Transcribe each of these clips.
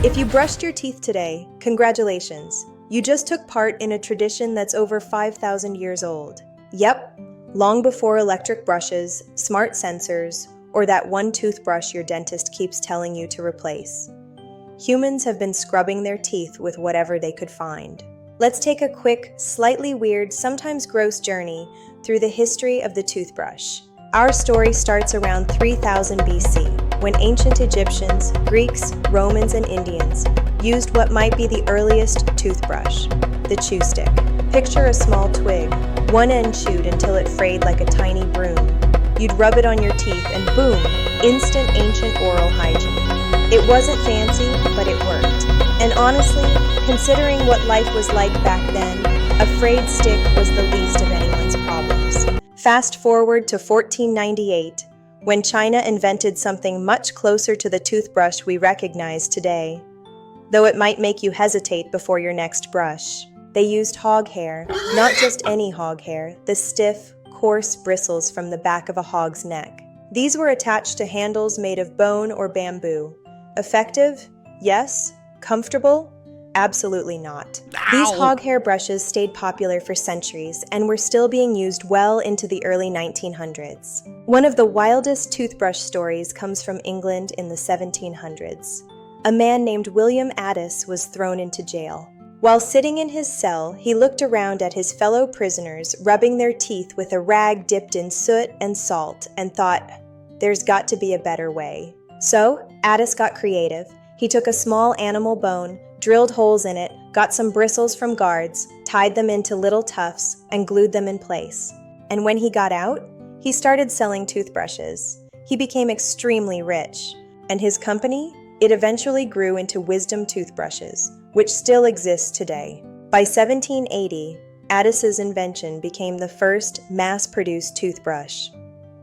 If you brushed your teeth today, congratulations. You just took part in a tradition that's over 5,000 years old. Yep, long before electric brushes, smart sensors, or that one toothbrush your dentist keeps telling you to replace. Humans have been scrubbing their teeth with whatever they could find. Let's take a quick, slightly weird, sometimes gross journey through the history of the toothbrush. Our story starts around 3000 BC, when ancient Egyptians, Greeks, Romans, and Indians used what might be the earliest toothbrush, the chew stick. Picture a small twig, one end chewed until it frayed like a tiny broom. You'd rub it on your teeth and boom, instant ancient oral hygiene. It wasn't fancy, but it worked. And honestly, considering what life was like back then, a frayed stick was the least of anyone's problems. Fast forward to 1498, when China invented something much closer to the toothbrush we recognize today. Though it might make you hesitate before your next brush. They used hog hair, not just any hog hair, the stiff, coarse bristles from the back of a hog's neck. These were attached to handles made of bone or bamboo. Effective? Yes. Comfortable? Absolutely not. These hog hair brushes stayed popular for centuries and were still being used well into the early 1900s. One of the wildest toothbrush stories comes from England in the 1700s. A man named William Addis was thrown into jail. While sitting in his cell, he looked around at his fellow prisoners rubbing their teeth with a rag dipped in soot and salt and thought, there's got to be a better way. So, Addis got creative. He took a small animal bone, drilled holes in it, got some bristles from guards, tied them into little tufts, and glued them in place. And when he got out, he started selling toothbrushes. He became extremely rich, and his company, it eventually grew into Wisdom toothbrushes, which still exists today. By 1780, Addis's invention became the first mass-produced toothbrush.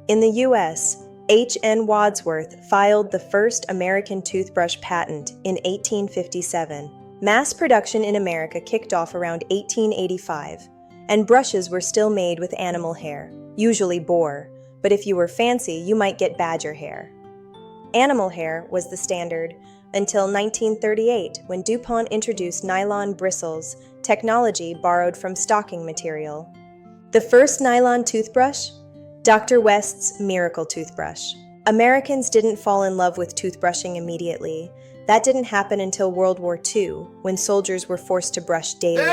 In the US, H.N. Wadsworth filed the first American toothbrush patent in 1857. Mass production in America kicked off around 1885, and brushes were still made with animal hair, usually boar, but if you were fancy, you might get badger hair. Animal hair was the standard until 1938, when DuPont introduced nylon bristles, technology borrowed from stocking material. The first nylon toothbrush? Dr. West's Miracle Toothbrush. Americans didn't fall in love with toothbrushing immediately. That didn't happen until World War II, when soldiers were forced to brush daily.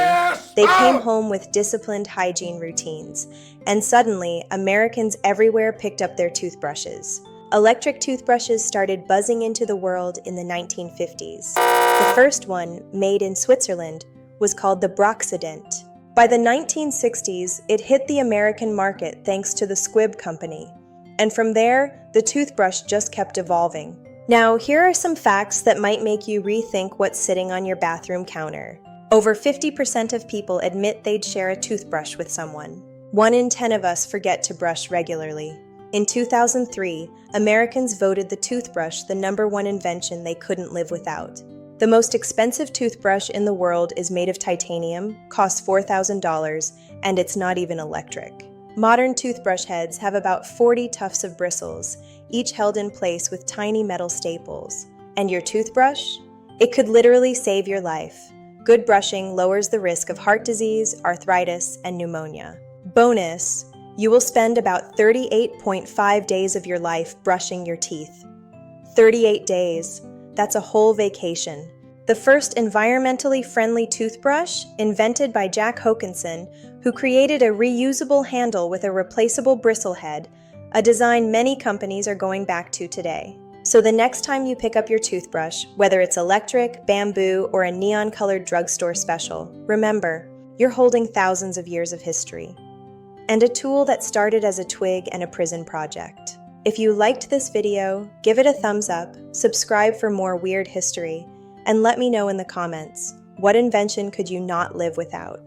They came home with disciplined hygiene routines, and suddenly, Americans everywhere picked up their toothbrushes. Electric toothbrushes started buzzing into the world in the 1950s. The first one, made in Switzerland, was called the Broxident. By the 1960s, it hit the American market thanks to the Squibb Company. And from there, the toothbrush just kept evolving. Now, here are some facts that might make you rethink what's sitting on your bathroom counter. Over 50% of people admit they'd share a toothbrush with someone. 1 in 10 of us forget to brush regularly. In 2003, Americans voted the toothbrush the #1 invention they couldn't live without. The most expensive toothbrush in the world is made of titanium, costs $4,000, and it's not even electric. Modern toothbrush heads have about 40 tufts of bristles, each held in place with tiny metal staples. And your toothbrush? It could literally save your life. Good brushing lowers the risk of heart disease, arthritis, and pneumonia. Bonus, you will spend about 38.5 days of your life brushing your teeth. 38 days. That's a whole vacation. The first environmentally friendly toothbrush, invented by Jack Hokanson, who created a reusable handle with a replaceable bristle head, a design many companies are going back to today. So the next time you pick up your toothbrush, whether it's electric, bamboo, or a neon-colored drugstore special, remember, you're holding thousands of years of history. And a tool that started as a twig and a prison project. If you liked this video, give it a thumbs up, subscribe for more weird history, and let me know in the comments, what invention could you not live without?